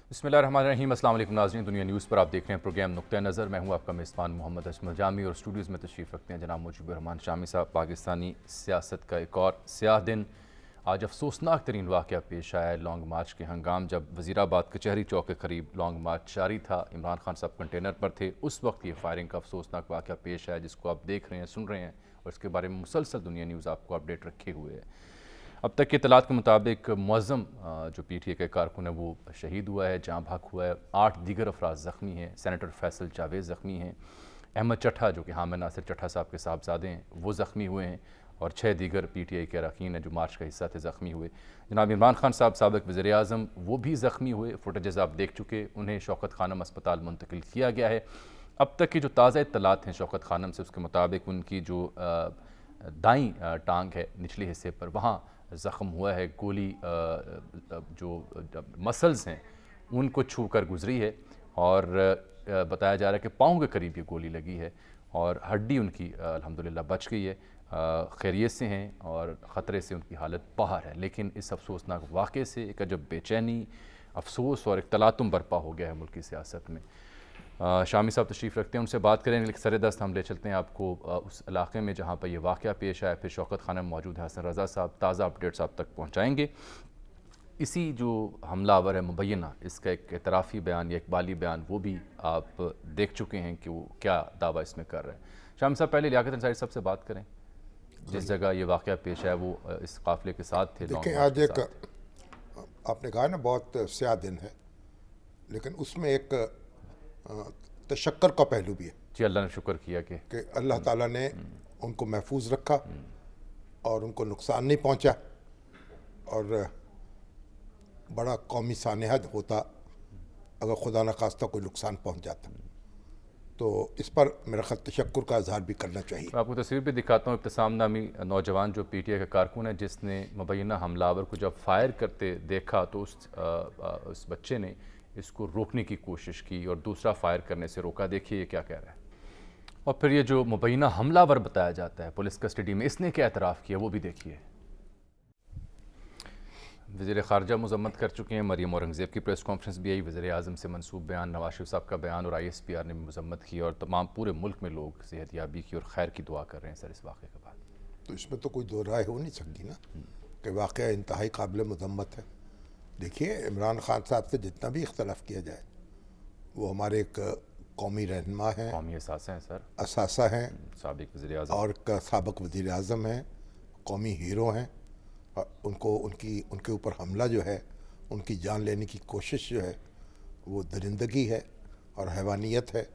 बिस्मिल्लाहिर्रहमानिर्रहीम। अस्सलाम वालेकुम नाज़रीन, दुनिया न्यूज़ पर आप देख रहे हैं प्रोग्राम नुक्ता नज़र। मैं हूं आपका मेज़बान मोहम्मद अजमल जामी और स्टूडियोज़ में तशरीफ़ रखते हैं जनाब मुजीबुर रहमान शामी साहब। पाकिस्तानी सियासत का एक और स्याह दिन आज अफसोसनाक तरीन वाक़या पेश आया है। लॉन्ग मार्च के हंगाम जब वज़ीराबाद कचहरी चौक के करीब लॉन्ग मार्च जारी था, इमरान खान साहब कंटेनर पर थे, उस वक्त ये फायरिंग का अफसोसनाक वाक़या पेश आया जिसको आप देख रहे हैं, सुन रहे हैं और इसके बारे में मुसलसल दुनिया न्यूज़ आपको अपडेट रखे हुए है। अब तक के इतलात के मुताबिक मुअज़्ज़म जो PTI का कारकुन है वो शहीद हुआ है, जाँ भाग हुआ है। 8 दीगर अफराद ज़ख्मी हैं। सेनेटर फैसल जावेद ज़ख्मी हैं। अहमद चट्ठा जो कि हामिद नासिर चट्ठा साहब के साहबजादे हैं वो ज़ख्मी हुए हैं और 6 दीगर PTI के अरकान हैं जो मार्च का हिस्सा थे ज़ख्मी हुए। जनाब इमरान खान साहब साबिक़ वज़ीर आज़म वो भी ज़ख्मी हुए। फुटेजेस आप देख चुके, उन्हें शौकत खानम अस्पताल मुंतकिल किया गया है। अब तक की जो ताज़ा इत्तलात हैं शौकत खानम से, उसके मुताबिक उनकी जो दाईं टांग है निचले हिस्से पर, वहाँ ज़ख़म हुआ है। गोली जो मसल्स हैं उनको छू कर गुजरी है और बताया जा रहा है कि पाँव के करीब ये गोली लगी है और हड्डी उनकी अल्हम्दुलिल्लाह बच गई है, खैरियत से हैं और ख़तरे से उनकी हालत बाहर है। लेकिन इस अफसोसनाक वाक़े से एक अजब बेचैनी, अफसोस और एक तलातुम बर्पा हो गया है मुल्की सियासत में। शामी साहब तशरीफ़ रखते हैं, उनसे बात करें। लेकिन सरदस्त हम ले चलते हैं आपको उस इलाके में जहाँ पर यह वाक़या पेश आया। फिर शौकत खानम मौजूद है, हसन रज़ा साहब ताज़ा अपडेट्स आप तक पहुँचाएँगे। इसी जो हमलावर है मुबैना, इसका एक एतराफ़ी बयान या इकबाली बयान वो भी आप देख चुके हैं कि वो क्या दावा इसमें कर रहे हैं। शामी साहब पहले लियाकत अंसारी साहब से बात करें, जिस जगह ये वाक़या पेश आया वो इस काफ़िले के साथ थे। देखें, आज एक आपने कहा ना बहुत स्याह दिन है, लेकिन उसमें एक तशक्कर का पहलू भी है जी। अल्लाह ने शुक्र किया कि अल्लाह ताला ने उनको महफूज रखा और उनको नुकसान नहीं पहुंचा। और बड़ा कौमी सानेहा होता अगर खुदा न खास्ता कोई नुकसान पहुंच जाता, तो इस पर मेरा ख़त तशक्कुर का इज़हार भी करना चाहिए। मैं आपको तस्वीर भी दिखाता हूँ। इब्तिसाम नामी नौजवान जो PTI का कारकुन है, जिसने मुबैना हमलावर को जब फायर करते देखा तो उस बच्चे ने इसको रोकने की कोशिश की और दूसरा फायर करने से रोका। देखिए ये क्या कह रहा है। और फिर ये जो मुबैना हमलावर बताया जाता है पुलिस कस्टडी में, इसने क्या एतराफ़ किया वो भी देखिए। वज़ीर ख़ारजा मज़म्मत कर चुके हैं। मरीम औरंगज़ेब की प्रेस कॉन्फ्रेंस भी आई। वज़ीर आज़म से मनसूब बयान, नवाज शरीफ साहब का बयान और ISPR ने भी मज़म्मत की और तमाम पूरे मुल्क में लोग सेहतयाबी की और खैर की दुआ कर रहे हैं सर इस वाक़े के बाद। तो इसमें तो कोई दो राय हो नहीं सकती ना कि वाक़या इंतहाई काबिल मज़म्मत है। देखिए, इमरान खान साहब से जितना भी इख्तलाफ किया जाए, वो हमारे एक कौमी रहनुमा हैं, कौमी असासा हैं सर, असासा हैं, साबिक़ वज़ीर आज़म और साबिक़ वज़ीर आज़म हैं, कौमी हीरो हैं। और उनके ऊपर हमला जो है, उनकी जान लेने की कोशिश जो है, वो दरिंदगी है और हैवानियत है।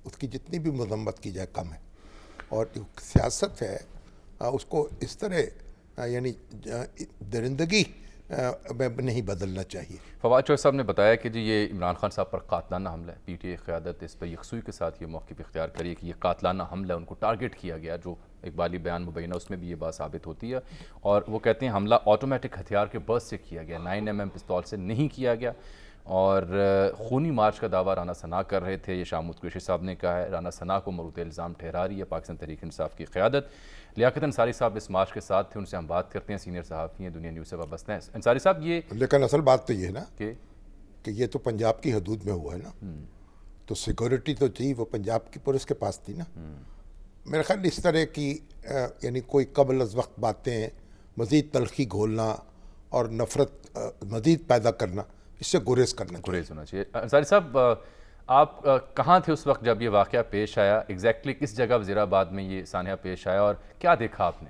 उसकी जितनी भी मज़म्मत की जाए कम है। और जो सियासत है उसको इस तरह यानी दरिंदगी में नहीं बदलना चाहिए। फवाद चौधरी साहब ने बताया कि जी ये इमरान खान साहब पर कातलाना हमला है। PTI क़यादत इस पर यकसुई के साथ ये मौक़िफ़ इख्तियार करिए कि ये कातलाना हमला, उनको टारगेट किया गया। जो इकबाली बयान मुबैना उसमें भी ये बात साबित होती है और वो कहते हैं हमला ऑटोमेटिक हथियार के बर्स्ट से किया गया, 9mm पिस्तौल से नहीं किया गया। और खूनी मार्च का दावा राना सना कर रहे थे, ये शामुद कुरैशी साहब ने कहा है। राना सना को मरूद इल्ज़ाम ठहरा रही है पाकिस्तान तहरीक इंसाफ की क़यादत। लियाकत अंसारी साहब इस मार्च के साथ थे, उनसे हम बात करते हैं। सीनियर सहाफ़ी हैं, दुनिया न्यूज़ से वाबस्ता हैं। अंसारी साहब ये लेकिन असल बात तो ये है ना कि ये तो पंजाब की हदूद में हुआ है ना, तो सिक्योरिटी तो चाहिए वो पंजाब की पुलिस के पास थी ना। मेरे ख्याल इस तरह की यानी कोई कबल अज़ वक्त बातें, मज़ीद तलखी घोलना और नफ़रत मज़ीद पैदा करना, इससे गुरेज करना चाहिए। गुरेज होना चाहिए। अंसारी साहब आप कहाँ थे उस वक्त जब ये वाक़या पेश आया? एग्जैक्टली किस जगह वज़ीराबाद में ये सानिया पेश आया और क्या देखा आपने?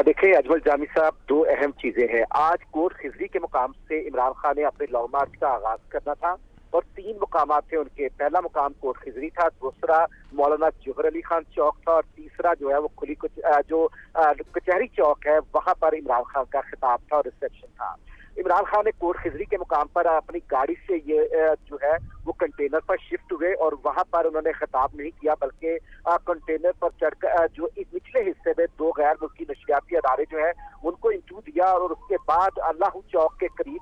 देखिए अजमल जामी साहब, दो अहम चीजें हैं। आज कोट खिजरी के मुकाम से इमरान खान ने अपने लॉन्ग मार्च का आगाज करना था और 3 मुकाम थे उनके। पहला मुकाम कोट खिजरी था, दूसरा मौलाना जौहर अली खान चौक था और तीसरा जो है वो खुली कचहरी चौक है, वहां पर इमरान खान का खिताब था और रिसेप्शन था। इमरान खान ने कोट खिजरी के मुकाम पर अपनी गाड़ी से ये जो है वो कंटेनर पर शिफ्ट हुए और वहां पर उन्होंने खिताब नहीं किया, बल्कि कंटेनर पर चढ़कर जो इस निचले हिस्से में 2 गैर मुल्की नशियाती अदारे जो है उनको इंटरव्यू दिया और उसके बाद अल्लाह चौक के करीब,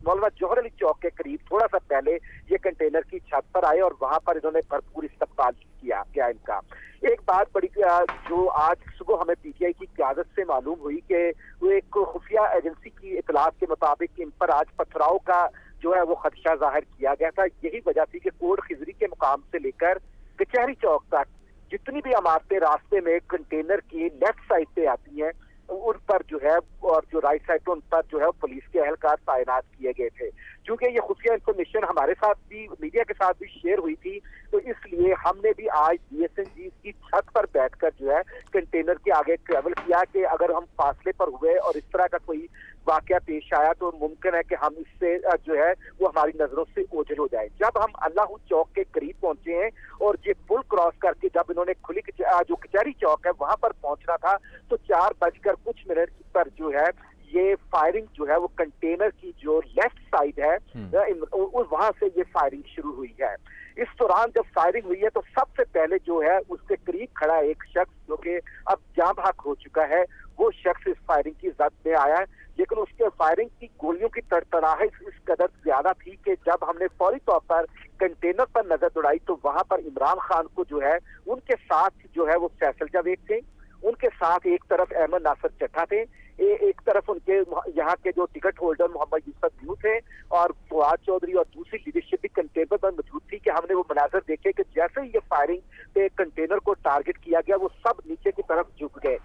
मौलाना जौहर अली चौक के करीब थोड़ा सा पहले ये कंटेनर की छत पर आए और वहां पर इन्होंने भरपूर इस्तकबाल किया इनका। एक बात बड़ी जो आज सुबह हमें PTI की क़यादत से मालूम हुई कि वो एक खुफिया एजेंसी की इतलात के मुताबिक इन पर आज पथराव का जो है वो खदशा जाहिर किया गया था। यही वजह थी कि कोट खिजरी के मुकाम से लेकर कचहरी चौक तक जितनी भी इमारतें रास्ते में कंटेनर की लेफ्ट साइड पे आती हैं उन पर जो है और जो राइट साइड पे उन पर जो है पुलिस के एहलकार तैनात किए गए थे। क्योंकि ये खुफिया इंफॉर्मेशन हमारे साथ भी मीडिया के साथ भी शेयर हुई थी, तो इसलिए हमने भी आज DSNG की छत पर बैठकर जो है कंटेनर के आगे ट्रेवल किया कि अगर हम फासले पर हुए और इस तरह का कोई वाकया पेश आया तो मुमकिन है कि हम इससे जो है वो हमारी नजरों से ओझल हो जाए। जब हम अल्लाह चौक के करीब पहुंचे हैं और ये पुल क्रॉस करके जब इन्होंने खुली जो कचहरी चौक है वहां पर पहुंचना था तो 4:कुछ पर जो है ये फायरिंग जो है वो कंटेनर की जो लेफ्ट साइड है वहां से ये फायरिंग शुरू हुई है। इस दौरान जब फायरिंग हुई है तो सबसे पहले जो है उसके करीब खड़ा एक शख्स जो कि अब जाँ बहक हो चुका है, वो शख्स इस फायरिंग की जद में आया है, लेकिन उसके फायरिंग की गोलियों की तड़तड़ाहट इस कदर ज्यादा थी कि जब हमने फौरी तौर पर कंटेनर पर नजर दौड़ाई तो वहां पर इमरान खान को जो है उनके साथ जो है वो फैसल जावेद थे, उनके साथ एक तरफ अहमद नासिर चट्टा थे, एक तरफ उनके यहाँ के जो टिकट होल्डर मोहम्मद यूसुफ यूं थे और फवाद चौधरी और दूसरी लीडरशिप भी कंटेनर पर मौजूद थी कि हमने वो मनाजर देखे कि जैसे ही ये फायरिंग पे कंटेनर को टारगेट किया गया वो सब नीचे की तरफ झुक गए।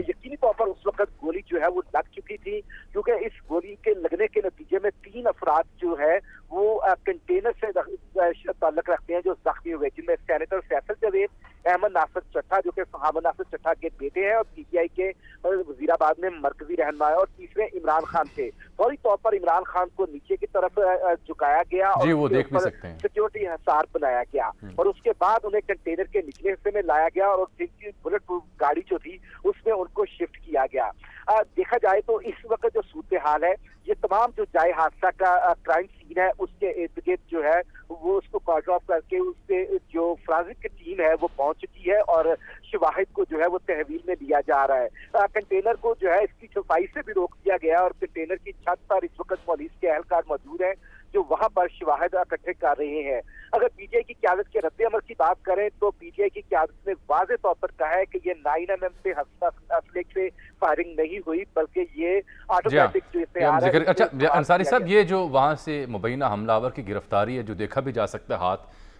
यकीनी तौर पर उस वक्त गोली जो है वो लग चुकी थी, क्योंकि इस गोली के लगने के नतीजे में 3 अफराद जो है वो कंटेनर से ताल्लुक रखते हैं जो जख्मी हुए, जिनमें सेनेटर फैसल जावेद, अहमद नासिर चट्टा जो कि अहमद नासिर चट्टा के बेटे हैं और PTI के वजीराबाद में मरकजी रहनुमा है, और तीसरे इमरान खान थे। फौरी तौर पर इमरान खान को नीचे की तरफ झुकाया गया और वो देख भी सकते हैं सिक्योरिटी हिसार बनाया गया और उसके बाद उन्हें कंटेनर के निचले हिस्से में लाया गया और जिनकी बुलेट प्रूफ गाड़ी जो थी उसमें उनको शिफ्ट किया गया। देखा जाए तो इस वक्त जो सूरत हाल है, ये तमाम जो जाए हादसा का क्राइम सीन है उसके इर्द गिर्द जो है वो उसको कॉर्डर ऑफ करके उससे जो फोरेंसिक की टीम है वो पहुंच चुकी है और शवाहिद को जो है वो तहवील में लिया जा रहा है। कंटेनर को जो है इसकी सफाई से भी रोक दिया गया और कंटेनर की छत पर इस वक्त पुलिस के एहलकार मौजूद हैं जो वहां पर शवाहिद इकट्ठे कर रहे हैं। अगर PTI की क़यादत के रद्द अमल की बात करें तो PTI की क़यादत ने वाज़े तौर पर कहा है कि ये 9mm से असले से फायरिंग नहीं हुई बल्कि ये ऑटोमेटिक जो तैयार है। अच्छा अंसारी साहब, ये जो वहाँ से मुबैना हमलावर की गिरफ्तारी है जो देखा भी जा सकता है, हाथ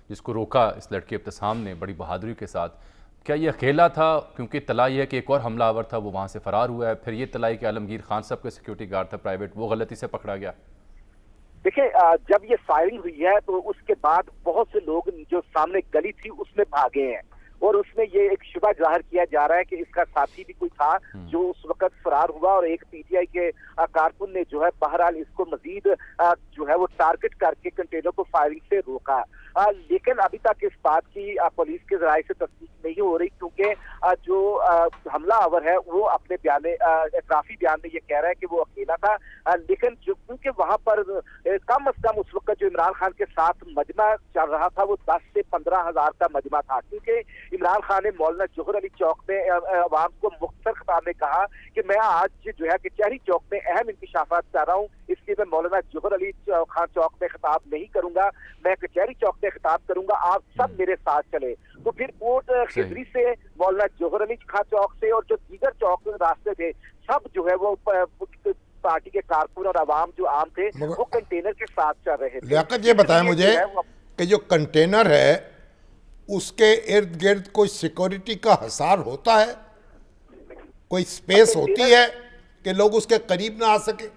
जिसको रोका इस लड़के इब्तिसाम ने बड़ी बहादुरी के साथ, क्या ये अकेला था? क्योंकि तलाई है कि एक और हमलावर था वो वहाँ से फरार हुआ है, फिर ये तलाई कि आलमगीर खान साहब के सिक्योरिटी गार्ड था प्राइवेट, वो गलती से पकड़ा गया। देखिए जब ये फायरिंग हुई है तो उसके बाद बहुत से लोग जो सामने गली थी उसमें भागे हैं और उसमें ये एक शुबा जाहिर किया जा रहा है कि इसका साथी भी कोई था जो उस वक्त फरार हुआ और एक PTI के कारकुन ने जो है बहरहाल इसको मजीद जो है वो टारगेट करके कंटेनर को फायरिंग से रोका। लेकिन अभी तक इस बात की पुलिस के जराये से तस्दीक नहीं हो रही, क्योंकि जो हमलावर है वो अपने बयान इतराफी बयान में ये कह रहा है कि वो अकेला था, लेकिन क्योंकि वहां पर कम अज कम उस वक्त जो इमरान खान के साथ मजमा चल रहा था वो 10 से 15 हज़ार का मजमा था, क्योंकि इमरान खान ने मौलाना जोहर अली चौक में अवाम को मुख्तर खिताब में कहा कि मैं आज जो है कचहरी चौक में अहम इंकशाफात कर रहा हूँ, इसलिए मैं मौलाना जोहर अली खान चौक में खिताब नहीं करूंगा, मैं कचहरी चौक में खिताब करूंगा, आप सब मेरे साथ चले। तो फिर कोट खिजरी से मौलाना जोहर अली खान चौक से और जो दीगर चौक रास्ते थे सब जो है वो पार्टी के कारकुन और आवाम जो आम थे वो कंटेनर के साथ चल रहे थे। लियाकत ये बताएं मुझे कि जो कंटेनर है उसके इर्द गिर्द कोई सिक्योरिटी का हिसार होता है, कोई स्पेस होती है कि लोग उसके करीब ना आ सके?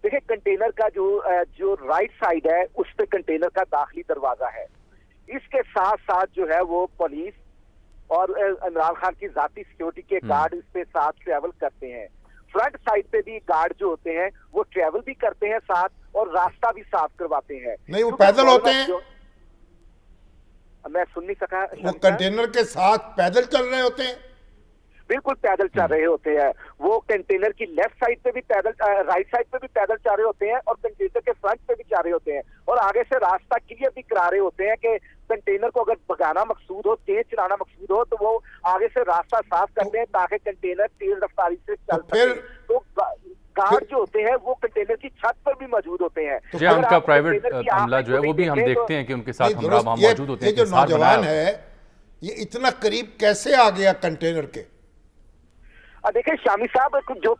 देखिए कंटेनर का जो राइट साइड है उस पे कंटेनर का दाखिली दरवाजा है, इसके साथ साथ जो है वो पुलिस और इमरान खान की जाती सिक्योरिटी के गार्ड इस पे साथ ट्रेवल करते हैं। फ्रंट साइड पे भी गार्ड जो होते हैं वो ट्रेवल भी करते हैं साथ और रास्ता भी साफ करवाते हैं। नहीं वो पैदल होते हैं? मैं सुन नहीं सका। वो कंटेनर के साथ पैदल चल रहे होते हैं? बिल्कुल पैदल चल रहे होते हैं, वो कंटेनर की लेफ्ट साइड पे भी पैदल, राइट साइड पे भी पैदल चल रहे होते हैं और कंटेनर के फ्रंट पे भी चल रहे होते हैं और आगे से रास्ता क्लियर भी करा रहे होते हैं कि कंटेनर को अगर भगाना मकसूद हो, तेज चलाना मकसूद हो तो वो आगे से रास्ता साफ करते हैं ताकि कंटेनर तेज रफ्तारी से चल सके। तो गार्ड जो होते हैं वो कंटेनर की छत पर भी मौजूद होते हैं। तो उनका प्राइवेट हमला जो है वो भी हम देखते हैं कि उनके साथ हमला वहां मौजूद होते हैं। जो नौजवान है ये इतना करीब कैसे आ गया कंटेनर के? देखिए शामी साहब, जो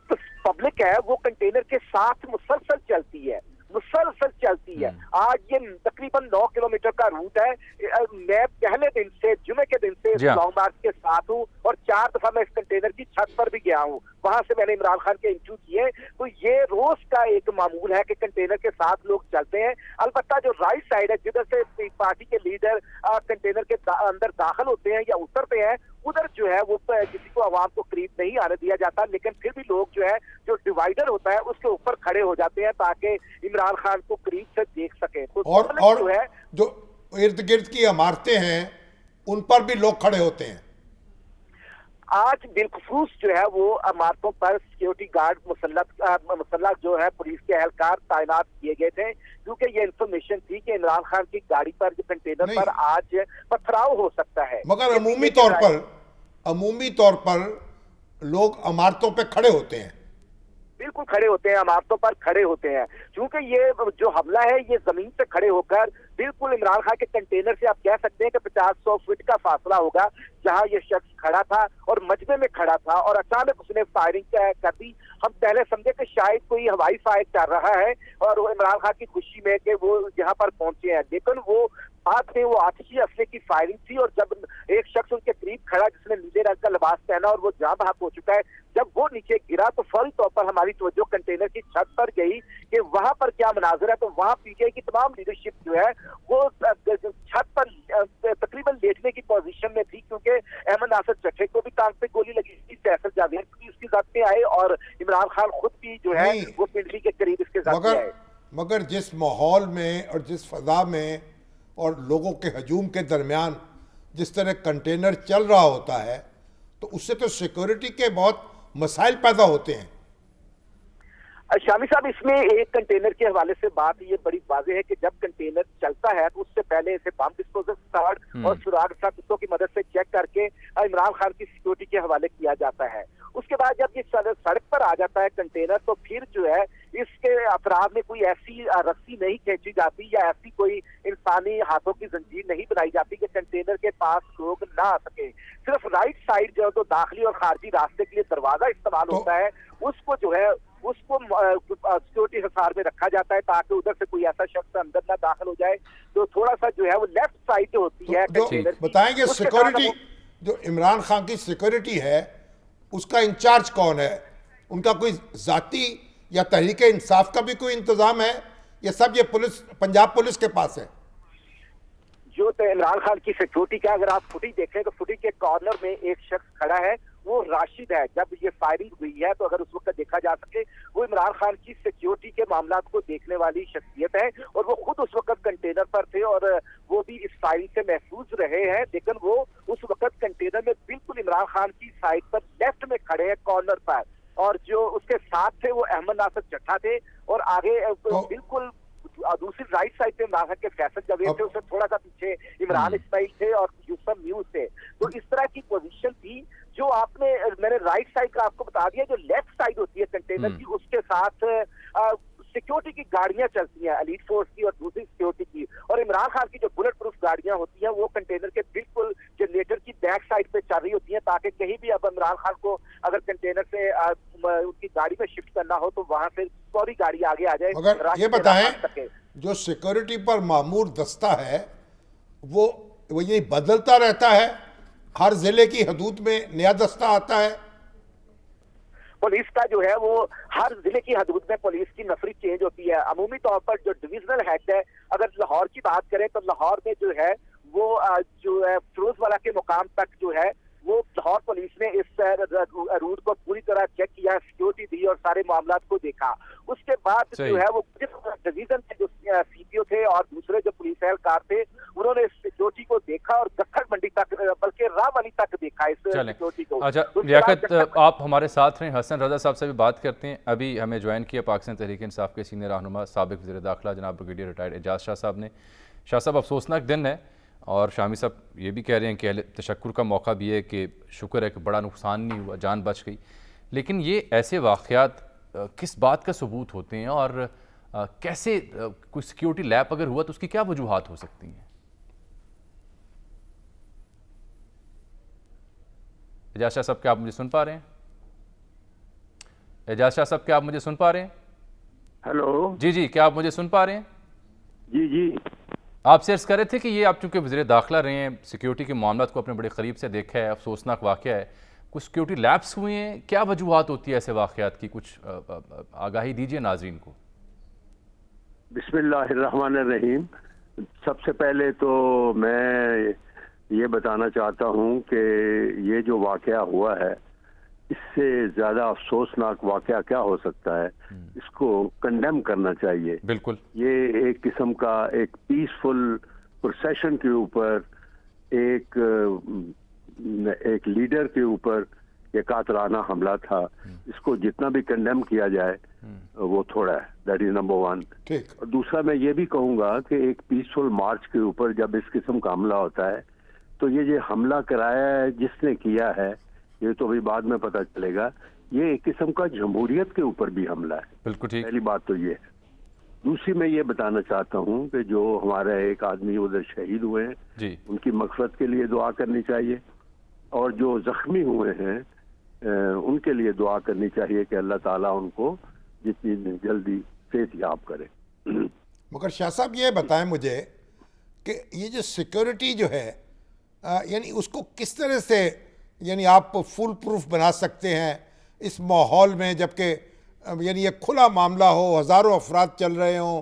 पब्लिक है वो कंटेनर के साथ मुसलसल चलती है, मुसलसल चलती है। आज ये तकरीबन 9 किलोमीटर का रूट है। मैं पहले दिन से, जुमे के दिन से इस जी हाँ। लॉन्ग मार्च के साथ हूँ और 4 दफा मैं इस कंटेनर की छत पर भी गया हूँ। वहां से मैंने इमरान खान के इंटरव्यू किए, तो ये रोज का एक मामूल है कि कंटेनर के साथ लोग चलते हैं। अलबत्ता जो राइट साइड है, जिधर से पार्टी के लीडर कंटेनर के अंदर दाखिल होते हैं या उतरते हैं, उधर जो है वो किसी को आवाम को करीब नहीं आने दिया जाता। लेकिन फिर भी लोग जो है, जो डिवाइडर होता है उसके ऊपर खड़े हो जाते हैं ताकि इमरान खान को करीब से देख सके। तो और जो है, जो इर्द गिर्द की इमारतें हैं उन पर भी लोग खड़े होते हैं। आज बिलखसूस जो है वो इमारतों पर सिक्योरिटी गार्ड मुसल्लह जो है पुलिस के एहलकार तैनात किए गए थे, क्योंकि ये इंफॉर्मेशन थी कि इमरान खान की गाड़ी पर, जो कंटेनर पर आज पथराव हो सकता है। मगर अमूमी तौर पर लोग इमारतों पे खड़े होते हैं। बिल्कुल खड़े होते हैं, इमारतों पर खड़े होते हैं, क्योंकि ये जो हमला है ये जमीन से खड़े होकर बिल्कुल इमरान खान के कंटेनर से आप कह सकते हैं कि 50-100 फीट का फासला होगा, जहां ये शख्स खड़ा था और मजमे में खड़ा था और अचानक उसने फायरिंग कर दी। हम पहले समझे कि शायद कोई हवाई फायर कर रहा है और वो इमरान खान की खुशी में कि वो यहाँ पर पहुंचे हैं, लेकिन वो बाद में वो आतिशी असले की फायरिंग थी। और जब एक शख्स उनके करीब खड़ा जिसने नीले रंग का लिबास पहना और वो जाँ बहक हो चुका है, जब वो नीचे गिरा तो फौरी तौर पर हमारी तवज्जो कंटेनर की छत पर गई कि वहां पर क्या मनाजिर है। तो वहां पीटीआई की तमाम लीडरशिप जो है वो छत पर तकरीबन लेटने की पोजीशन में थी, क्योंकि अहमद नासिर चट्टे को भी टांग पे गोली लगी थी, फैसल जावेद भी उसकी जद में आए और इमरान खान खुद भी जो है वो पिंडली के करीब इसके जद में आए। मगर जिस माहौल में और जिस फजा में और लोगों के हजूम के दरमियान जिस तरह कंटेनर चल रहा होता है, तो उससे तो सिक्योरिटी के बहुत मसाइल पैदा होते हैं। शामी साहब, इसमें एक कंटेनर के हवाले से बात ये बड़ी वाज़ेह है कि जब कंटेनर चलता है तो उससे पहले इसे बम डिस्पोजल स्क्वाड और सुराग कुत्तों की मदद से चेक करके इमरान खान की सिक्योरिटी के हवाले किया जाता है। उसके बाद जब ये सड़क पर आ जाता है कंटेनर, तो फिर जो है इसके अफराद में कोई ऐसी रस्सी नहीं खींची जाती या ऐसी कोई इंसानी हाथों की जंजीर नहीं बनाई जाती कि कंटेनर के पास लोग ना आ सके। सिर्फ राइट साइड जो है तो दाखिली और खारजी रास्ते के लिए दरवाजा इस्तेमाल होता है, उसको जो है उसको सिक्योरिटी हिसार में रखा जाता है ताकि उधर से कोई ऐसा शख्स अंदर ना दाखिल हो जाए। तो थोड़ा सा जो है वो लेफ्ट साइड जो होती है कंटेनर की, बताएंगे सिक्योरिटी, जो इमरान खान की सिक्योरिटी है उसका इंचार्ज कौन है? उनका कोई जाती या तहरीक इंसाफ का भी कोई इंतजाम है? ये सब ये पुलिस, पंजाब पुलिस के पास है। जो इमरान खान की सिक्योरिटी का अगर आप फुटेज देखें तो फुटेज के कॉर्नर में एक शख्स खड़ा है, वो राशिद है। जब ये फायरिंग हुई है तो अगर उस वक्त देखा जा सके, वो इमरान खान की सिक्योरिटी के मामलात को देखने वाली शख्सियत है और वो खुद उस वक्त कंटेनर पर थे और वो भी इस फायरिंग से महफूज रहे हैं। लेकिन वो उस वक्त कंटेनर में बिल्कुल इमरान खान की साइड पर लेफ्ट में खड़े हैं कॉर्नर पर, और जो उसके साथ थे वो अहमद नासिर चट्टा थे और आगे बिल्कुल दूसरी राइट साइड पे इमरान खान के फैसल जावेद थे, उससे थोड़ा सा पीछे इमरान इस्माइल थे और यूसुफ न्यूज थे। तो इस तरह की पोजीशन थी। जो मैंने राइट साइड का आपको बता दिया, जो लेफ्ट साइड होती है कंटेनर की, उसके साथ सिक्योरिटी की गाड़ियां चलती हैं, एलीट फोर्स की और दूसरी सिक्योरिटी की, और इमरान खान की जो बुलेट प्रूफ गाड़ियां होती हैं वो कंटेनर के बिल्कुल जनरेटर की बैक साइड पे चल रही होती हैं, ताकि कहीं भी अब इमरान खान को अगर कंटेनर से उनकी गाड़ी में शिफ्ट करना हो तो वहां से फौरी गाड़ी आगे आ जाए। अगर ये बताएं, जो सिक्योरिटी पर मामूर दस्ता है वो ये बदलता रहता है? हर जिले की हदूद में नया दस्ता आता है? पुलिस का जो है वो हर जिले की हदूद में पुलिस की नफरी चेंज होती है। अमूमी तौर पर जो डिविजनल हेड है, अगर लाहौर की बात करें तो लाहौर में जो है वो जो है फिरोजवाला के मुकाम तक जो है वो लाहौर पुलिस ने इस रूट को पूरी तरह चेक किया, सिक्योरिटी दी और सारे मामलात को देखा। उसके बाद जो है वो डिवीजन के जो सीपीओ थे और दूसरे जो पुलिस एहलकार थे, उन्होंने इस सिक्योरिटी को देखा और गट्ठर मंडी तक, बल्कि रावली तक देखा इस सिक्योरिटी को। अच्छा लियाकत, आप हमारे साथ हैं, हसन रजा साहब से भी बात करते हैं। अभी हमें ज्वाइन किया पाकिस्तान तहरीक इंसाफ के सीनियर रहनुमा साबिक वज़ीर दाखिला जनाब ब्रिगेडियर रिटायर्ड एजाज शाह साहब ने। शाह साहब, अफसोसनाक दिन है और शामी साहब ये भी कह रहे हैं कि तशक्कुर का मौका भी है कि शुक्र है कि बड़ा नुकसान नहीं हुआ, जान बच गई। लेकिन ये ऐसे वाक़यात किस बात का सबूत होते हैं और कैसे कोई सिक्योरिटी लैप अगर हुआ तो उसकी क्या वजूहात हो सकती हैं? एजाज शाह साहब, क्या आप मुझे सुन पा रहे हैं? एजाज शाह साहब, क्या आप मुझे सुन पा रहे हैं? हेलो। जी जी, क्या आप मुझे सुन पा रहे हैं? जी जी। आपसे अर्ज कर रहे थे कि ये आप चूंकि वज़ीर दाखिला रहे हैं, सिक्योरिटी के मामलों को अपने बड़े करीब से देखा है, अफसोसनाक वाक़या है, कुछ सिक्योरिटी लैप्स हुए हैं, क्या वजूहत होती है ऐसे वाक़यात की? कुछ आगाही दीजिए नाजरीन को। बिस्मिल्लाहिर्रहमानिर्रहीम। सबसे पहले तो मैं ये बताना चाहता हूँ कि ये जो वाक़या हुआ है, इससे ज़्यादा अफसोसनाक वाक़या क्या हो सकता है, इसको कंडेम करना चाहिए। बिल्कुल। ये एक किस्म का एक पीसफुल प्रोसेशन के ऊपर, एक लीडर के ऊपर ये कातलाना हमला था। इसको जितना भी कंडेम किया जाए वो थोड़ा है। That is number one. ठीक। और दूसरा मैं ये भी कहूँगा कि एक पीसफुल मार्च के ऊपर जब इस किस्म का हमला होता है तो ये जो हमला कराया है, जिसने किया है, ये तो अभी बाद में पता चलेगा, ये एक किस्म का जमहूरियत के ऊपर भी हमला है। बिल्कुल ठीक। पहली बात तो ये है। दूसरी मैं ये बताना चाहता हूँ कि जो हमारा एक आदमी उधर शहीद हुए हैं जी, उनकी मग़फ़िरत के लिए दुआ करनी चाहिए, और जो जख्मी हुए हैं उनके लिए दुआ करनी चाहिए कि अल्लाह ताला उनको जितनी जल्दी सेहत याब करे। मगर शाह साहब ये बताएं मुझे कि ये जो सिक्योरिटी जो है यानी उसको किस तरह से यानी आप फुल प्रूफ बना सकते हैं इस माहौल में, जबकि यानी ये खुला मामला हो, हज़ारों अफराद चल रहे हों,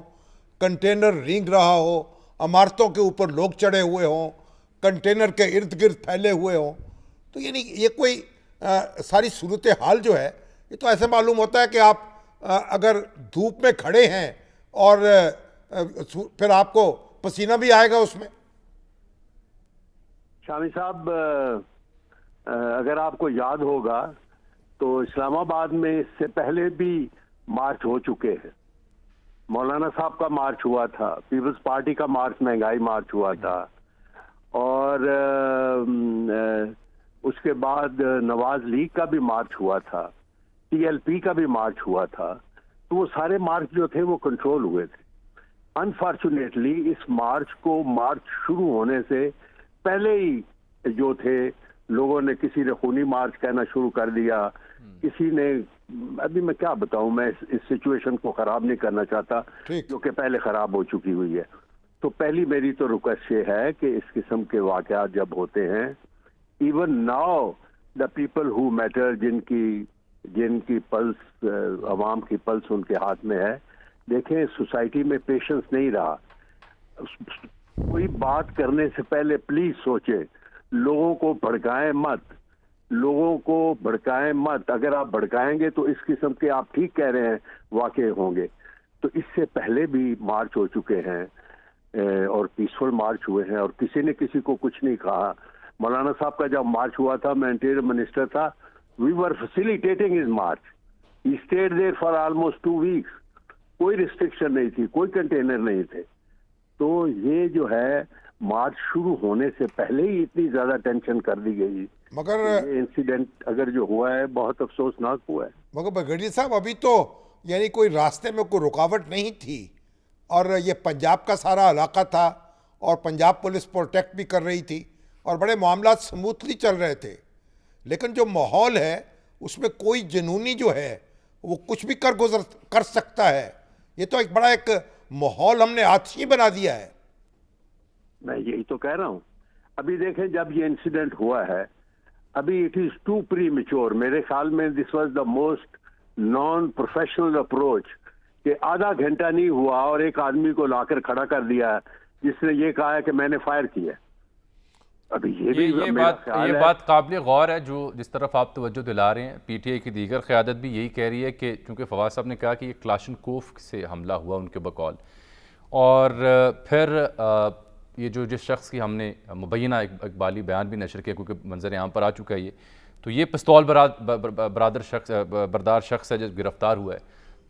कंटेनर रेंग रहा हो, इमारतों के ऊपर लोग चढ़े हुए हों, कंटेनर के इर्द गिर्द फैले हुए हों, तो यानी ये कोई सारी सूरत हाल जो है, ये तो ऐसे मालूम होता है कि आप अगर धूप में खड़े हैं और फिर आपको पसीना भी आएगा उसमें। शामी साहब, अगर आपको याद होगा तो इस्लामाबाद में इससे पहले भी मार्च हो चुके हैं। मौलाना साहब का मार्च हुआ था, पीपल्स पार्टी का मार्च, महंगाई मार्च हुआ था, और उसके बाद नवाज लीग का भी मार्च हुआ था, टीएलपी का भी मार्च हुआ था। तो वो सारे मार्च जो थे वो कंट्रोल हुए थे। अनफॉर्चुनेटली इस मार्च शुरू होने से पहले ही जो थे लोगों ने, किसी ने खूनी मार्च कहना शुरू कर दिया, किसी ने, अभी मैं क्या बताऊं, मैं इस सिचुएशन को खराब नहीं करना चाहता जो कि पहले खराब हो चुकी हुई है। तो पहली मेरी तो रिक्वेस्ट ये है कि इस किस्म के वाकयात जब होते हैं, even now the people who matter, जिनकी पल्स, अवाम की पल्स उनके हाथ में है, देखें सोसाइटी में पेशेंस नहीं रहा। कोई बात करने से पहले प्लीज सोचें, लोगों को भड़काएं मत। अगर आप भड़काएंगे तो इस किस्म के, आप ठीक कह रहे हैं, वाकये होंगे। तो इससे पहले भी मार्च हो चुके हैं और पीसफुल मार्च हुए हैं और किसी ने किसी को कुछ नहीं कहा। मौलाना साहब का जब मार्च हुआ था, मैं इंटीरियर मिनिस्टर था, we were facilitating his march. He stayed there for almost 2 weeks. कोई रिस्ट्रिक्शन नहीं थी, कोई कंटेनर नहीं थे। तो ये जो है मार्च शुरू होने से पहले ही इतनी ज्यादा टेंशन कर दी गई, मगर ये इंसिडेंट अगर जो हुआ है बहुत अफसोसनाक हुआ है। मगर बगड़ी साहब, अभी तो यानी कोई रास्ते में कोई रुकावट नहीं थी, और ये पंजाब का सारा इलाका था और पंजाब पुलिस प्रोटेक्ट भी कर रही थी और बड़े मामला स्मूथली चल रहे थे। लेकिन जो माहौल है उसमें कोई जुनूनी जो है वो कुछ भी कर सकता है। ये तो एक बड़ा एक माहौल हमने हाथी बना दिया है। मैं यही तो कह रहा हूं। अभी देखें, जब ये इंसिडेंट हुआ है, अभी इट इज टू प्रीमेच्योर। मेरे ख्याल में this was the most non professional approach कि आधा घंटा नहीं हुआ और एक आदमी को लाकर खड़ा कर दिया जिसने ये कहा है कि मैंने फायर किया। अभी ये बात काबिल गौर है जो जिस तरफ आप तवज्जो दिला रहे हैं। पीटीआई की दीगर क़यादत भी यही कह रही है कि चूँकि फवाद साहब ने कहा कि ये क्लाशनकोफ से हमला हुआ उनके बकौल, और फिर ये जो जिस शख्स की हमने मुबैना इकबाली बयान भी नशर किया, क्योंकि मंजर यहाँ पर आ चुका है ये, तो ये पिस्तौल बरदार शख्स है जो गिरफ्तार हुआ है।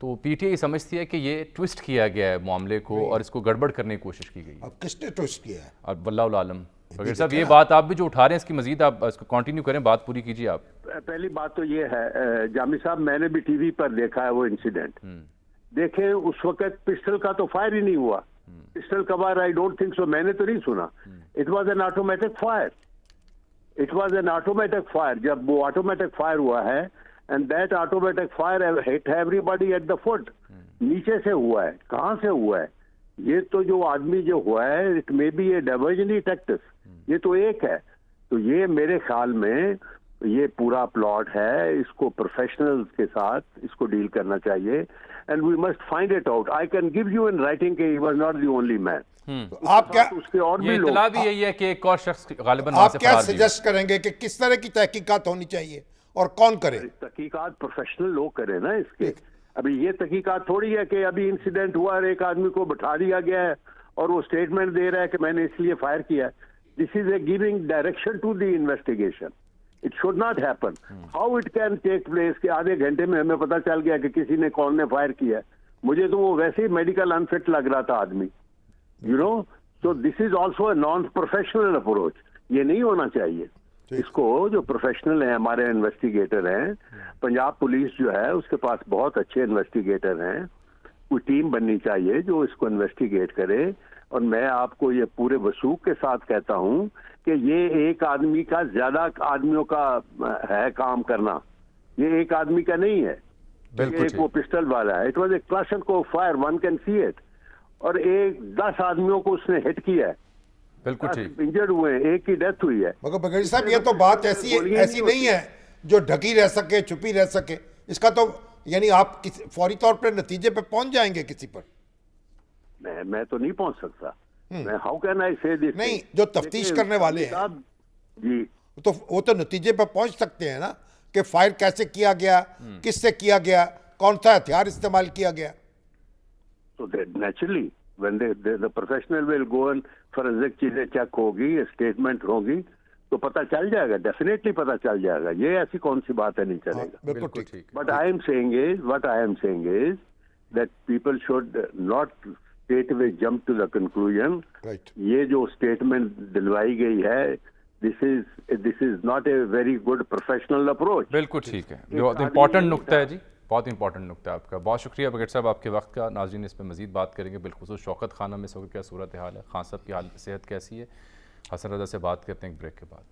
तो पीटीआई समझती है कि ये ट्विस्ट किया गया है मामले को और इसको गड़बड़ करने की कोशिश की गई। अब किसने ट्विस्ट किया है? और वल्लाहुल आलम। बगैर साहब, ये बात आप भी जो उठा रहे हैं इसकी मजीद आप इसको कंटिन्यू करें, बात पूरी कीजिए आप। पहली बात तो ये है जामी साहब, मैंने भी टीवी पर देखा है वो इंसिडेंट। देखें, उस वक्त पिस्टल का तो फायर ही नहीं हुआ। पिस्टल का fire I don't think so, मैंने तो नहीं सुना। It was an automatic fire. जब वो ऑटोमेटिक फायर हुआ है and that automatic fire hit everybody at the foot. नीचे से हुआ है, कहाँ से हुआ है? ये तो जो आदमी जो हुआ है, it may be A diversionary tactics, ये तो एक है। तो ये मेरे ख्याल में ये पूरा प्लॉट है, इसको प्रोफेशनल्स के साथ इसको डील करना चाहिए and we must find it out. I can give you in writing के he was not the only man. तो आप क्या उसके और ये भी लोग, इतला भी यही है कि एक और शख्स गालिबन वहां आप से क्या फरार भी है। सजेस्ट करेंगे कि किस तरह की तहकीकात होनी चाहिए और कौन करे? तहकीकात प्रोफेशनल लोग करें ना इसके। अभी ये तहकीकात थोड़ी है कि अभी इंसिडेंट हुआ और एक आदमी को बैठा दिया गया है और वो स्टेटमेंट दे रहा है कि मैंने इसलिए फायर किया। This is a giving direction to the investigation. It should not happen. How it can take place कि आधे घंटे में हमें पता चल गया कि किसी ने कौन ने फायर किया। मुझे तो वो वैसे ही मेडिकल अनफिट लग रहा था आदमी, you know. So this is also a non professional approach. ये नहीं होना चाहिए। इसको जो प्रोफेशनल हैं, हमारे इन्वेस्टिगेटर हैं, पंजाब पुलिस जो है उसके पास बहुत अच्छे इन्वेस्टिगेटर हैं। कोई टीम बननी चाहिए जो इसको इन्वेस्टिगेट करे। और मैं आपको ये पूरे वसूख के साथ कहता हूं कि ये एक आदमी का, ज्यादा आदमियों का है काम करना, ये एक आदमी का नहीं है। बिल्कुल एक वो पिस्टल वाला है, इट वाज ए क्लशन को fire, one can see it. और 10 आदमियों को उसने हिट किया है, बिल्कुल ठीक। इंजर्ड हुए हैं, एक की डेथ हुई है। मगर बघेड़ी साहब, ये तो बात ऐसी नहीं है जो ढकी रह सके, छुपी रह सके। इसका तो यानी आप फौरी तौर पर नतीजे पे पहुंच जाएंगे किसी पर। मैं तो नहीं पहुंच सकता। मैं हाउ कैन आई से दिस? नहीं, जो तफ्तीश करने वाले हैं जी, तो वो तो नतीजे पे पहुंच सकते हैं ना कि फायर कैसे किया गया, किससे किया गया, कौन सा हथियार इस्तेमाल किया गया। तो naturally when the professional will go and forensic चीजें चेक होगी, स्टेटमेंट होगी, तो पता चल जाएगा, डेफिनेटली पता चल जाएगा। ये ऐसी कौन सी बात है, नहीं चलेगा। बिल्कुल ठीक। But I am saying is that people should not straightaway jump to the conclusion. Right. ये जो स्टेटमेंट दिलवाई गई है, this is not a very good professional approach. बिल्कुल ठीक है। बहुत इंपॉर्टेंट नुक्ता है जी, बहुत इंपॉर्टेंट नुक्ता है आपका। बहुत शुक्रिया बघेट साहब आपके वक्त का। नाज़रीन, इस पर मजीद बात करेंगे, बिलखुसूस शौकत खाना में क्या सूरत हाल है, खान साहब की हालत सेहत कैसी है। हसन रज़ा से बात करते हैं एक ब्रेक के बाद।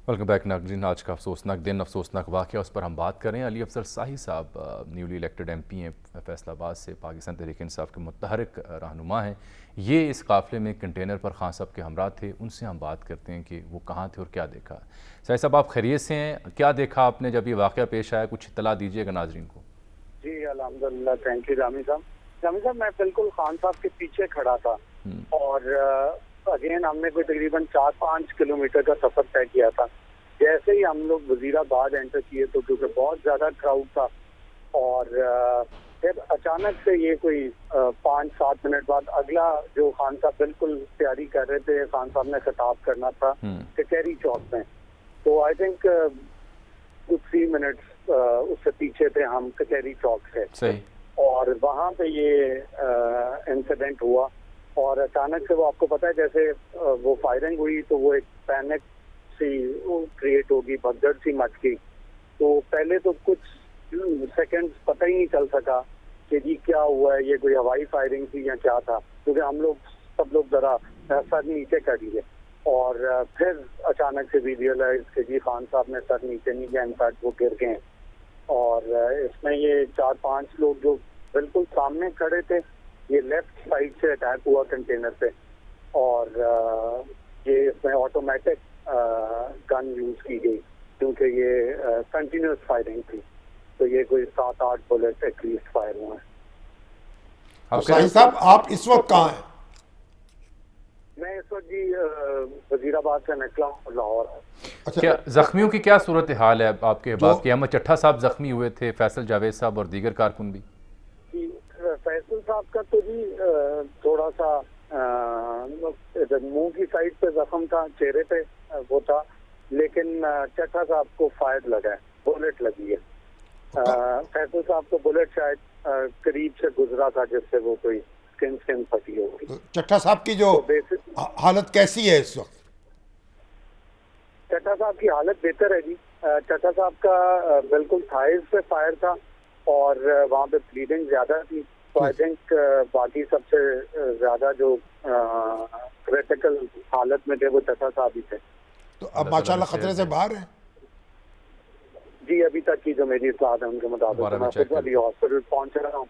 वेलकम बैक नाज़रीन। आज का अफसोसनाक दिन, अफसोसनाक वाक़या, उस पर हम बात करें। अली अफजल शाही साहब न्यूली इलेक्टेड MP हैं फैसलाबाद से, पाकिस्तान तहरीक इंसाफ के मुतहरिक रहनुमा हैं। ये इस काफ़िले में कंटेनर पर खान साहब के हमरा थे। उनसे हम बात करते हैं कि वो कहाँ थे और क्या देखा। शाही साहब, आप खैरियत से हैं? क्या देखा आपने जब ये वाक़या पेश आया? कुछ इत्तला दीजिएगा नाज़रीन को। जी अल्हम्दुलिल्लाह, थैंक यू जामी साहब। जामी साहब, मैं बिल्कुल खान साहब के पीछे खड़ा था और अगेन हमने कोई तकरीबन 4-5 किलोमीटर का सफर तय किया था। जैसे ही हम लोग वजीराबाद एंटर किए तो क्योंकि बहुत ज्यादा क्राउड था और फिर अचानक से ये कोई 5-7 मिनट बाद अगला जो खान साहब बिल्कुल तैयारी कर रहे थे, खान साहब ने खिताब करना था कचहरी चौक में। तो आई थिंक कुछ 3 मिनट्स उससे पीछे थे हम कचहरी चौक से। सही। और वहाँ पे ये इंसिडेंट हुआ और अचानक से वो, आपको पता है, जैसे वो फायरिंग हुई तो वो एक पैनिक सी क्रिएट होगी, भगदड़ सी मच गई। तो पहले तो कुछ सेकंड्स पता ही नहीं चल सका कि जी क्या हुआ है, ये कोई हवाई फायरिंग थी या क्या था, क्योंकि हम लोग सब लोग जरा सर नीचे कर लिए और फिर अचानक से भी रियलाइज कि जी खान साहब ने सर नीचे नहीं किया, इनफैक्ट वो गिर गए। और इसमें ये 4-5 लोग जो बिल्कुल सामने खड़े थे, ये लेफ्ट साइड से अटैक हुआ कंटेनर पे और ये इसमें ऑटोमेटिक गन यूज की गई क्योंकि ये कंटिन्यूस फायरिंग थी। तो ये कोई 7-8 बुलेट एटलीस्ट फायर हुए हैं। तो शाही साहब, आप इस वक्त कहाँ हैं? मैं इस वक्त जी वजीराबाद से निकला हूँ लाहौर। अच्छा, क्या जख्मियों की क्या सूरत हाल है? आपके बाप के अहमद चट्ठा साहब जख्मी हुए थे, फैसल जावेद साहब और दीगर कारकुन भी। फैसल साहब का तो जी थोड़ा सा मुंह की साइड पे जख्म था, चेहरे पे वो था, लेकिन चट्ठा साहब को फायर लगा है, बुलेट लगी है। फैसल साहब को बुलेट शायद करीब से गुजरा था जिससे वो कोई स्किन फटी होगी। चट्ठा साहब की जो हालत कैसी है इस वक्त? चट्ठा साहब की हालत बेहतर है जी। चट्ठा साहब का बिल्कुल थाइज पे फायर था और वहाँ पे ब्लीडिंग ज्यादा थी तो आई थिंक बाकी सबसे ज्यादा जो क्रिटिकल हालत में थे वो चचा साहब ही थे। तो अब माशाल्लाह खतरे से बाहर है। जी अभी तक की जो मेरी इत्तलात है उनके मुताबिक दोबारा तो मैं चेक खुद अभी हॉस्पिटल पहुंच रहा हूँ।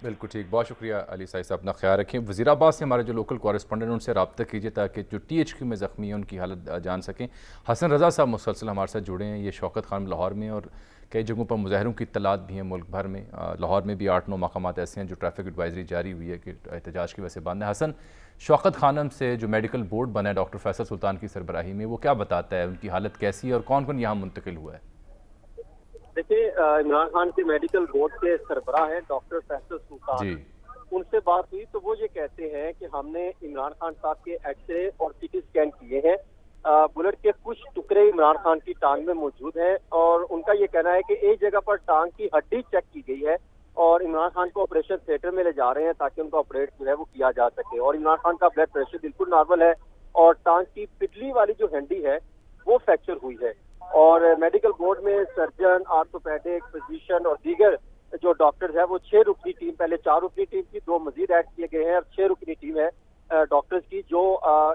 बिल्कुल ठीक, बहुत शुक्रिया अली साहिब साहब, अपना ख्याल रखें। वज़ीराबाद से हमारे जो लोकल कॉरेस्पॉन्डेंट हैं उनसे रब्ता कीजिए ताकि जो THQ में ज़ख्मी हैं उनकी हालत जान सकें। हसन रज़ा साहब मुसलसल हमारे साथ जुड़े हैं, ये शौकत खान लाहौर में, और कई जगहों पर मुजाहरों की इत्तलात भी हैं मुल्क भर में। लाहौर में भी 8-9 मकामात ऐसे हैं जो ट्रैफिक एडवाइजरी जारी हुई है कि एहतजाज की वजह से बंद है। हसन, शौकत खानम से जो मेडिकल बोर्ड बना है डॉक्टर फैसल सुल्तान की सरबराही में, वो क्या बताता है, उनकी हालत कैसी है और कौन कौन यहाँ मुंतकिल हुआ है? देखिए, इमरान खान के मेडिकल बोर्ड के सरबराह हैं डॉक्टर फैसल सुल्तान जी, उनसे बात हुई तो वो ये कहते हैं कि हमने इमरान खान साहब के एक्सरे और CT स्कैन किए हैं। बुलेट के कुछ टुकड़े इमरान खान की टांग में मौजूद हैं और उनका ये कहना है कि एक जगह पर टांग की हड्डी चेक की गई है और इमरान खान को ऑपरेशन थिएटर में ले जा रहे हैं ताकि उनका ऑपरेट जो है वो किया जा सके। और इमरान खान का ब्लड प्रेशर बिल्कुल नॉर्मल है और टांग की पिछली वाली जो हड्डी है वो फ्रैक्चर हुई है। और मेडिकल बोर्ड में सर्जन, आर्थोपेडिक, फिजिशियन और दीगर जो डॉक्टर्स है वो 6 रुकनी टीम, पहले 4 रुकनी टीम की, 2 मजीद ऐड किए गए हैं, अब 6 रुकनी टीम है डॉक्टर्स की जो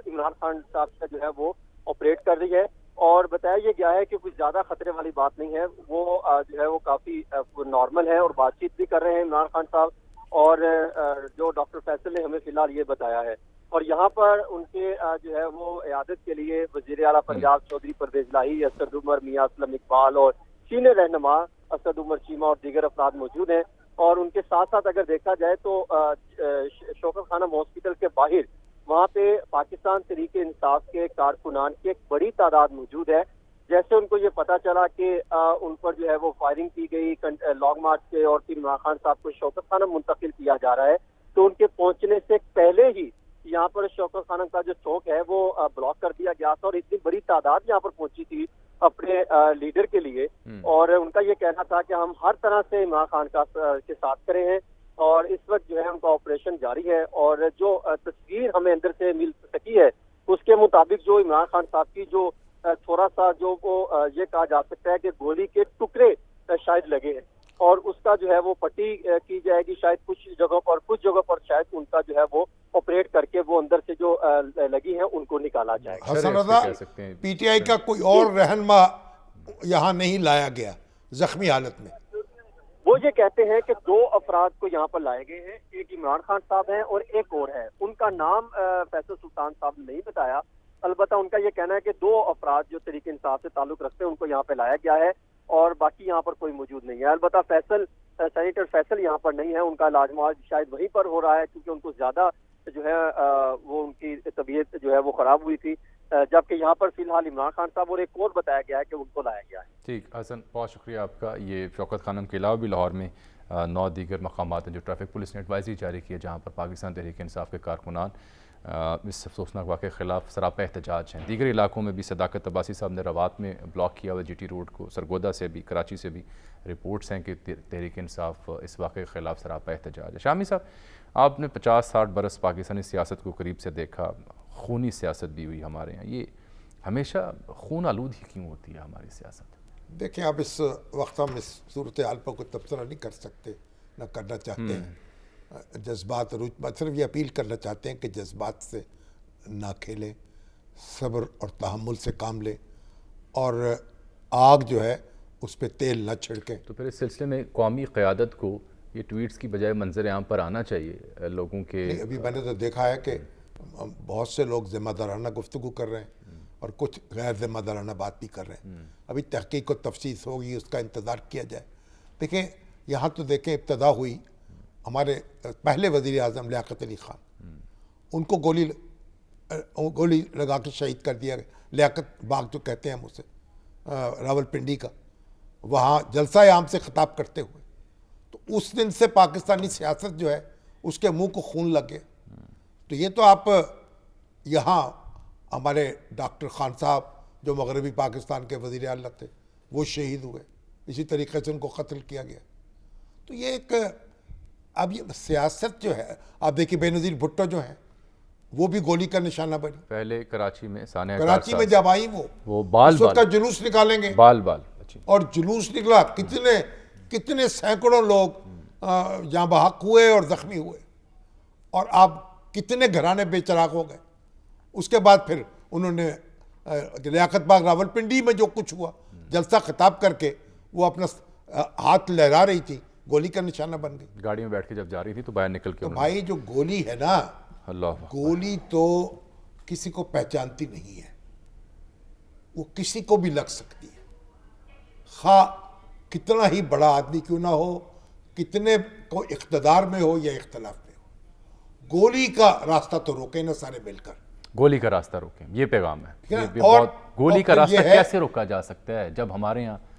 इमरान खान साहब का जो है वो ऑपरेट कर रही है। और बताया ये गया है कि कुछ ज्यादा खतरे वाली बात नहीं है, वो जो है वो काफी नॉर्मल है और बातचीत भी कर रहे हैं इमरान खान साहब। और जो डॉक्टर फैसल ने हमें फिलहाल ये बताया है। और यहाँ पर उनके जो है वो इयादत के लिए वजीर आला पंजाब चौधरी परवेज लाही, असद उमर, मियां असलम इकबाल और सीनियर रहनुमा असद उमर चीमा और दीगर अफराद मौजूद हैं। और उनके साथ साथ अगर देखा जाए तो शौकत खानम हॉस्पिटल के बाहर वहाँ पे पाकिस्तान तहरीक इंसाफ के कारकुनान की एक बड़ी तादाद मौजूद है। जैसे उनको ये पता चला कि उन पर जो है वो फायरिंग की गई लॉन्ग मार्च से और फिर इमरान खान साहब को शौकत खानम मुंतकिल किया जा रहा है, तो उनके पहुंचने से पहले ही यहाँ पर शौकत खानम का जो चौक है वो ब्लॉक कर दिया गया था और इतनी बड़ी तादाद यहाँ पर पहुंची थी अपने लीडर के लिए। और उनका ये कहना था कि हम हर तरह से इमरान खान के साथ खड़े हैं और इस वक्त जो है उनका ऑपरेशन जारी है। और जो तस्वीर हमें अंदर से मिल सकी है उसके मुताबिक जो इमरान खान साहब की जो थोड़ा सा जो वो ये कहा जा सकता है कि गोली के टुकड़े शायद लगे हैं और उसका जो है वो पट्टी की जाएगी शायद कुछ जगहों पर, कुछ जगहों पर शायद उनका जो है वो ऑपरेट करके वो अंदर से जो लगी है उनको निकाला जाएगा। हसन रज़ा, PTI का कोई और रहनुमा यहाँ नहीं लाया गया जख्मी हालत में? वो ये कहते हैं कि 2 अफराद को यहाँ पर लाए गए हैं, एक इमरान खान साहब हैं और एक और है, उनका नाम फैसल सुल्तान साहब ने नहीं बताया। अलबत्ता उनका ये कहना है कि 2 अफराद जो तरीके इंसाफ से ताल्लुक रखते हैं उनको यहाँ पे लाया गया है और बाकी यहाँ पर कोई मौजूद नहीं है। अलबत्ता सेनेटर फैसल यहाँ पर नहीं है, उनका इलाज मुआज शायद वहीं पर हो रहा है क्योंकि उनको ज्यादा जो है वो उनकी तबीयत जो है वो खराब हुई थी, जबकि यहाँ पर फिलहाल इमरान खान साहब और एक और बताया गया है कि उनको लाया गया है। ठीक, हसन बहुत शुक्रिया आपका। ये शौकत खानम के अलावा भी लाहौर में 9 दीगर मकामात हैं जो ट्रैफिक पुलिस ने एडवाइजरी जारी की है जहाँ पर पाकिस्तान तहरीक इंसाफ के कारकुनान इस अफसोसनाक वाक़े के खिलाफ सरापा एहतजाज हैं। दीगर इलाकों में भी सदाकत अब्बासी साहब ने रवात में ब्लॉक किया हुआ GT रोड को, सरगोदा से भी, कराची से भी रिपोर्ट्स हैं कि तहरीक इंसाफ इस वाक़े के खिलाफ सरापा एहतजाज है। शामी साहब, आपने 50-60 बरस पाकिस्तानी सियासत को करीब से देखा, खूनी सियासत भी हुई हमारे यहाँ, ये हमेशा खून आलूद ही क्यों होती है हमारी सियासत? देखें, आप इस वक्त हम इस सूरत हाल पर कोई तबसरा नहीं कर सकते, न करना चाहते हैं। जज्बात सिर्फ ये अपील करना चाहते हैं कि जज्बात से ना खेलें, सब्र और तहम्मुल से काम लें और आग जो है उस पर तेल न छिड़कें। तो फिर इस सिलसिले में कौमी क़यादत को ये ट्वीट्स की बजाय मंजर आम पर आना चाहिए लोगों के। अभी मैंने तो देखा है कि बहुत से लोग ज़िम्मेदाराना गुफ्तगू कर रहे हैं और कुछ गैर ज़िम्मेदाराना बात भी कर रहे हैं। अभी तहकीक और तफसीस होगी, उसका इंतज़ार किया जाए। देखें, यहाँ तो देखें इब्तदा हुई हमारे पहले वज़ीर आज़म लियाकत अली ख़ान, उनको गोली लगा के शहीद कर दिया गया। लियाकत बाग जो कहते हैं हम उसे, रावलपिंडी का, वहाँ जलसा आम से ख़िताब करते हुए, तो उस दिन से पाकिस्तानी सियासत जो है उसके मुंह को खून लग गया। तो ये तो आप यहाँ हमारे डॉक्टर खान साहब जो मगरबी पाकिस्तान के वज़ीर आला थे वो शहीद हुए, इसी तरीके से उनको कत्ल किया गया। तो ये एक अब ये सियासत जो है, आप देखिए बेनज़ीर भुट्टो जो है वो भी गोली का निशाना बनी। पहले कराची में कराची में जब आई वो बाल का जुलूस निकालेंगे, बाल और जुलूस निकला, कितने सैकड़ों लोग जाँ बहक हुए और ज़ख्मी हुए, और आप कितने घराने बेचराग हो गए। उसके बाद फिर उन्होंने लियाकत बाग रावलपिंडी में जो कुछ हुआ, जलसा खिताब करके वो अपना हाथ लहरा रही थी, गोली का निशाना बन गई। गाड़ी में बैठ के जब जा रही थी तो बाहर निकल के तो भाई जो गोली है ना, अल्लाह, गोली तो किसी को पहचानती नहीं है, वो किसी को भी लग सकती है, खा कितना ही बड़ा आदमी क्यों ना हो, कितने को इख्तदार में हो या इख्तलाफ में हो, गोली का रास्ता तो रोके ना सारे मिलकर। गोली का रास्ता रोकें, ये पैगाम है। क्या? ये और- बहुत गोली का और रास्ता ये है- कैसे रोका जा सकता है जब हमारे यहाँ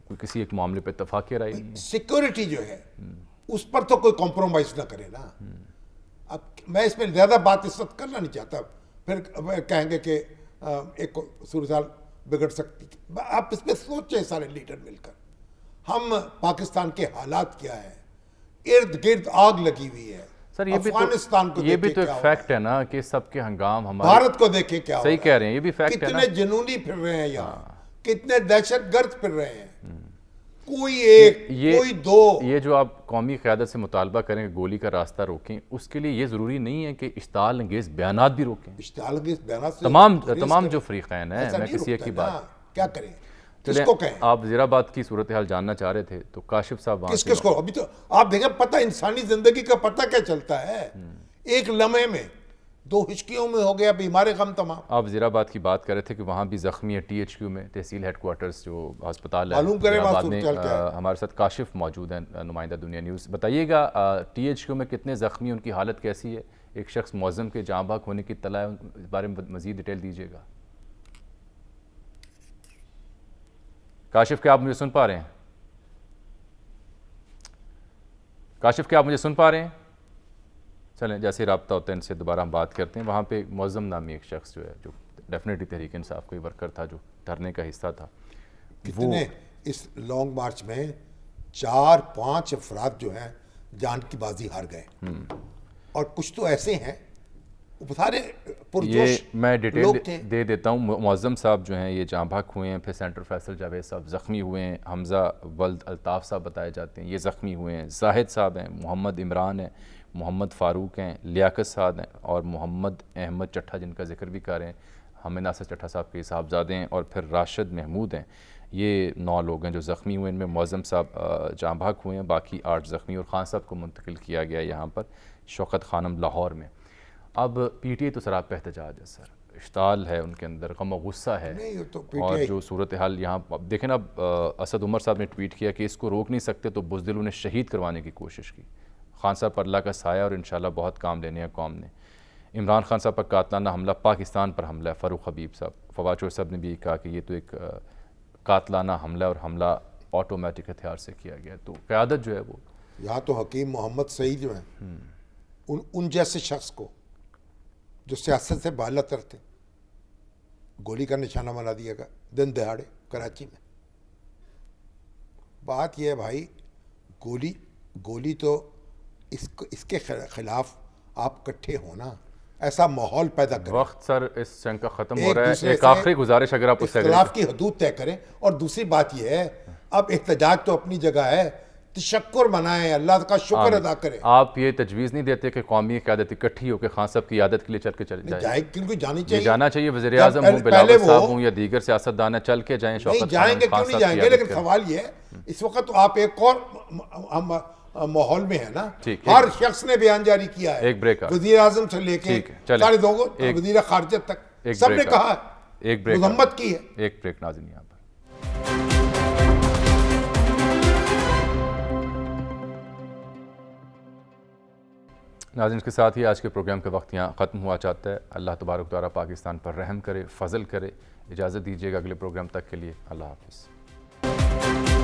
कोई किसी एक मामले पे इत्तेफाक राय नहीं है? सिक्योरिटी जो है उस पर तो कोई कॉम्प्रोमाइज ना करे ना। अब मैं इसमें ज्यादा बात इस वक्त करना नहीं चाहता, फिर कहेंगे कि एक सूरत बिगड़ सकती। आप इसमें सोचें सारे लीडर मिलकर, हम पाकिस्तान के हालात क्या है, इर्द गिर्द आग लगी हुई है। सर ये भी अफगानिस्तान को तो, ये भी देखें तो एक क्या हो फैक्ट रहा है ना कि सबके हंगाम हमारे भारत को देखें क्या हो सही रहा कह रहे हैं, ये भी फैक्ट है ना। कितने जुनूनी फिर रहे हैं यहाँ, कितने दहशतगर्द फिर रहे हैं, कोई एक कोई दो। ये जो आप कौमी क़यादत से मुतालबा करें कि गोली का रास्ता रोकें, उसके लिए ये ज़रूरी नहीं है कि इश्ताल अंगेज़ बयानात भी रोकें। इश्तिहाल के इस बयान से तमाम गुरेज तमाम करें। जो फ्रीक़ैन हैं, ऐसा मैं नहीं किसी एक रुकता की ना, बात, क्या करें, चलें, किसको कहें, आप वज़ीराबाद की सूरत हाल जानना चाह रहे थे तो काशिफ साहब वहाँ किस से- किसको। अभी तो आप देखें, पता इंसानी जिंदगी का पता क्या चलता है, एक लम्हे में दो हिचकियों में हो गया बीमार गम तमाम। आप वज़ीराबाद की बात कर रहे थे कि वहाँ भी ज़ख्मी है THQ में, तहसील हेडक्वार्टर्स जो अस्पताल है मालूम करें वज़ीराबाद वहाँ में। सूरत क्या है। हमारे साथ काशिफ मौजूद हैं, नुमाइंदा दुनिया न्यूज़। बताइएगा THQ में कितने ज़ख्मी, उनकी हालत कैसी है? एक शख्स मौज़म के जाँ बहक होने की इत्तला है, इस बारे में मज़ीद डिटेल दीजिएगा। काशिफ, क्या आप मुझे सुन पा रहे हैं? काशिफ, क्या आप मुझे सुन पा रहे हैं? चलें, जैसे रब्ता होता है इनसे दोबारा हम बात करते हैं। वहाँ पे मौज़म नामी एक शख्स जो है, जो डेफिनेटली तहरीक इंसाफ कोई वर्कर था, जो धरने का हिस्सा था, कितने इस लॉन्ग मार्च में 4-5 अफराद जो हैं जान की बाजी हार गए, और कुछ तो ऐसे हैं वो सारे ये पुरजोश मैं डिटेल लोग थे। दे देता हूँ। मौज़म साहब जो हैं ये जाँ बहक हुए हैं, फिर सेंटर फैसल जावेद साहब ज़ख्मी हुए हैं, हमज़ा वल्द अल्ताफ़ साहब बताए जाते हैं ये ज़ख्मी हुए हैं, जाहिद साहब हैं, मोहम्मद इमरान हैं, मोहम्मद फ़ारूक हैं, लियाकत साहब हैं, और मोहम्मद अहमद चट्ठा जिनका जिक्र भी कर रहे हैं, हमें नासिर चट्ठा साहब के साहबजादे हैं, और फिर राशिद महमूद हैं। ये 9 लोग हैं जो ज़ख्मी हुए। इनमें मौज़म साहब जाँ बहक हुए हैं, बाकी 8 ज़ख्मी, और खान साहब को मुंतकिल किया गया यहाँ पर शौकत खानम लाहौर में। अब PTI तो सराब पे एहतजाज है सर, इश्ताल है उनके अंदर, गम और गुस्सा है, नहीं, ये तो और PTI जो सूरत हाल यहाँ अब देखें ना, असद उमर साहब ने ट्वीट किया कि इसको रोक नहीं सकते तो बुज़दिलों ने शहीद करवाने की कोशिश की। खान साहब पर अल्लाह का साया और इंशाल्लाह बहुत काम लेने हैं कौम ने। इमरान खान साहब पर कातलाना हमला, पाकिस्तान पर हमला है। फ़ारूक हबीब साहब, फवाद चौधरी साहब ने भी कहा कि ये तो एक कातलाना हमला, और हमला ऑटोमेटिक हथियार से किया गया। तो क़यादत जो है वो, यहाँ तो हकीम मोहम्मद सईद जो हैं, उन जैसे शख्स को जो सियासत से बाला तर थे, गोली का निशाना बना दिया गया दिन दहाड़े कराची में। बात यह है भाई, गोली तो इसके खिलाफ आप इकट्ठे होना, ऐसा माहौल पैदा करें। वक्त सर इस जंग का ख़त्म हो एक रहा है। दूसरे एक से आखिरी गुजारिश अगर आप उससे इख्तिलाफ की हदूद तय करें। और दूसरी बात यह है, अब एहतजाज तो अपनी जगह है, तशक्कुर मनाएं, अल्लाह का शुक्र अदा करें। आप ये तजवीज़ नहीं देते कि कौमी क़यादत इकट्ठी होकर खान साहब की आदत के लिए चल के चले जाए? जाए क्योंकि जानी ये चाहिए, जाना चाहिए। वज़ीर आज़म जब हूँ, पहले बिलावल साहब वो- हूँ, या दीगर सियासतदान है, चल के जाएं। नहीं शौकत जाएंगे, खान क्यों नहीं साहब की जाएंगे, आदत लेकिन करें। सवाल ये है इस वक्त तो आप एक और माहौल में है ना। ठीक, हर शख्स ने बयान जारी किया है, एक ब्रेक, वज़ीर आज़म से लेके ठीक है, चलें। सारे दो एक- वज़ीर खारजा तक एक सबने ब्रेक, कहा एक ब्रेक, मजम्मत की है। एक ब्रेक नाज़रीन यहाँ पर। नाज़रीन, इसके साथ ही आज के प्रोग्राम का वक्त यहाँ ख़त्म हुआ चाहता है। अल्लाह तबारक ताला पाकिस्तान पर रहम करे, फ़ज़ल करे। इजाज़त दीजिएगा अगले प्रोग्राम तक के लिए। अल्लाह हाफ़िज़।